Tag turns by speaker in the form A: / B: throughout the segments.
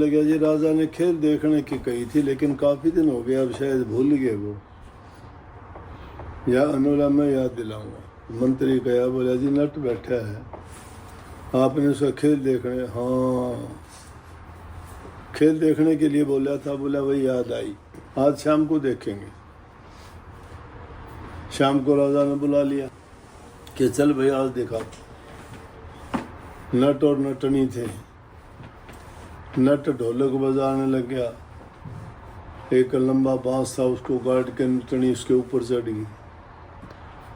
A: लगा जी राजा ने खेल देखने की कही थी, लेकिन काफ़ी दिन हो गया, अब शायद भूल गए वो, या अनुला मैं याद दिलाऊंगा। मंत्री गया, बोला जी नट बैठा है, आपने उसका खेल देखने, हाँ खेल देखने के लिए बोला था। बोला वही याद आई, आज शाम को देखेंगे। शाम को राजा ने बुला लिया कि चल भाई आज देखा। नट और नटनी थे। नट ढोलक बजाने लग गया, एक लंबा बांस था, उसको गाड़ के नटनी उसके ऊपर चढ़ गई।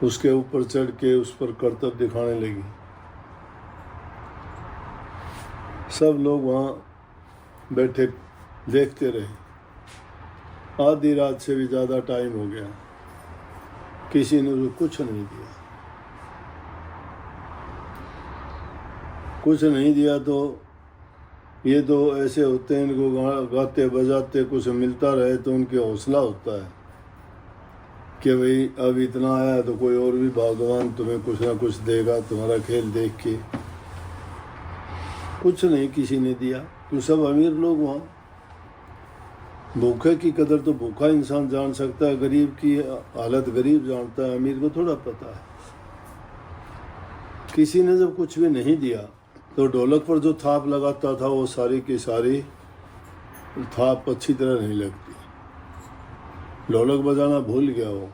A: उसके ऊपर चढ़ के उस पर करतब दिखाने लगी। सब लोग वहाँ बैठे देखते रहे। आधी रात से भी ज़्यादा टाइम हो गया, किसी ने उसको कुछ नहीं दिया। कुछ नहीं दिया तो ये तो ऐसे होते हैं, इनको गाते बजाते कुछ मिलता रहे तो उनकी हौसला होता है कि भाई अब इतना आया तो कोई और भी भगवान तुम्हें कुछ ना कुछ देगा तुम्हारा खेल देख के। कुछ नहीं किसी ने दिया, तो सब अमीर लोग वहाँ। भूखे की कदर तो भूखा इंसान जान सकता है, गरीब की हालत गरीब जानता है, अमीर को थोड़ा पता है। किसी ने जब कुछ भी नहीं दिया तो ढोलक पर जो थाप लगाता था वो सारी की सारी थाप अच्छी तरह नहीं लगती। ढोलक बजाना भूल गया, वो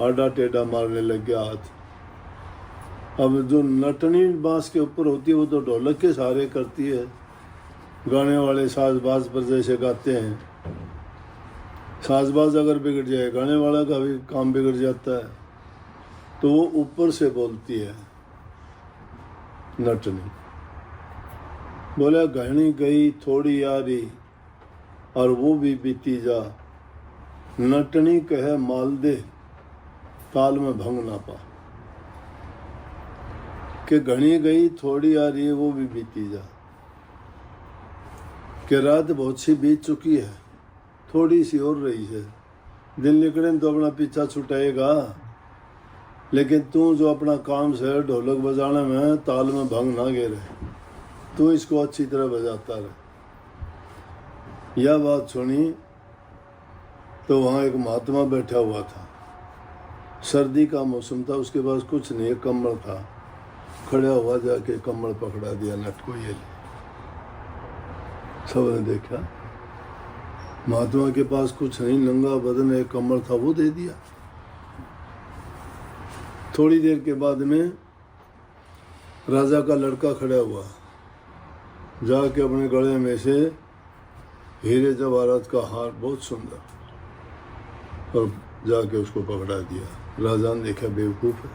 A: आड़ा टेढ़ा मारने लग गया हाथ। अब जो नटनी बांस के ऊपर होती है वो तो ढोलक के सहारे करती है। गाने वाले साजबाज पर जैसे गाते हैं, साजबाज अगर बिगड़ जाए गाने वाला का भी काम बिगड़ जाता है, तो वो ऊपर से बोलती है नटनी। बोला गहनी गई थोड़ी यारी और वो भी बीती जा, नटनी कहे माल दे ताल में भंग ना पा। कि घनी गई थोड़ी आ रही है वो भी बीती जा, कि रात बहुत सी बीत चुकी है, थोड़ी सी और रही है। दिन निकले तो अपना पीछा छुटाएगा, लेकिन तू जो अपना काम से ढोलक बजाने में ताल में भंग ना गिरे, तू इसको अच्छी तरह बजाता रहे। यह बात सुनी तो वहाँ एक महात्मा बैठा हुआ था। सर्दी का मौसम था, उसके पास कुछ नहीं, कम्बल था। खड़ा हुआ जाके कम्बल पकड़ा दिया नट को, ये सबने देखा महात्मा के पास कुछ नहीं, नंगा बदन एक कम्बल था वो दे दिया। थोड़ी देर के बाद में राजा का लड़का खड़ा हुआ, जाके अपने गले में से हीरे जवाहरात का हार बहुत सुंदर, और जाके उसको पकड़ा दिया। राजा ने देखा बेवकूफ़ है,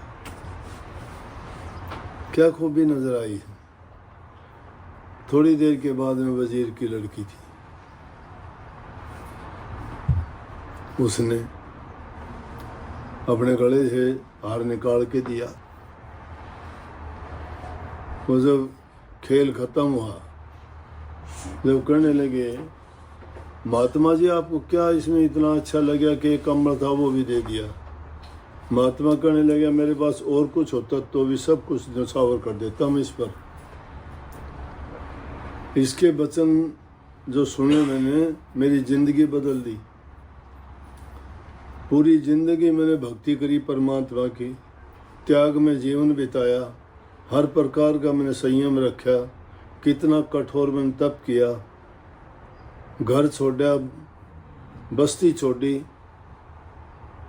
A: क्या खूबी नजर आई है। थोड़ी देर के बाद में वजीर की लड़की थी, उसने अपने गले से हार निकाल के दिया। वो जब खेल खत्म हुआ, जब कहने लगे महात्मा जी आपको क्या इसमें इतना अच्छा लगा कि एक कम्बल था वो भी दे दिया। महात्मा कहने लगे मेरे पास और कुछ होता तो भी सब कुछ न्यौछावर कर देता हूँ इस पर। इसके वचन जो सुने मैंने, मेरी जिंदगी बदल दी। पूरी जिंदगी मैंने भक्ति करी परमात्मा की, त्याग में जीवन बिताया, हर प्रकार का मैंने संयम रखा, कितना कठोर मैंने तप किया, घर छोड़ा, बस्ती छोड़ी,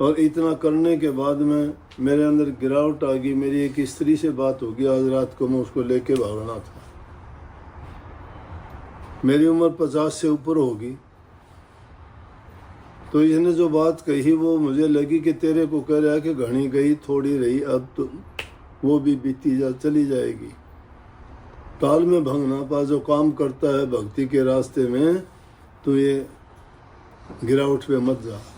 A: और इतना करने के बाद में मेरे अंदर गिरावट आ गई। मेरी एक स्त्री से बात हो गई, आज रात को मैं उसको लेके भागना था। मेरी उम्र 50 से ऊपर होगी, तो इसने जो बात कही वो मुझे लगी कि तेरे को कह रहा है कि घनी गई थोड़ी रही, अब तो वो भी बीती जा चली जाएगी। ताल में भंग ना पा, जो काम करता है भक्ति के रास्ते में, तो ये गिरावट पे मत जा।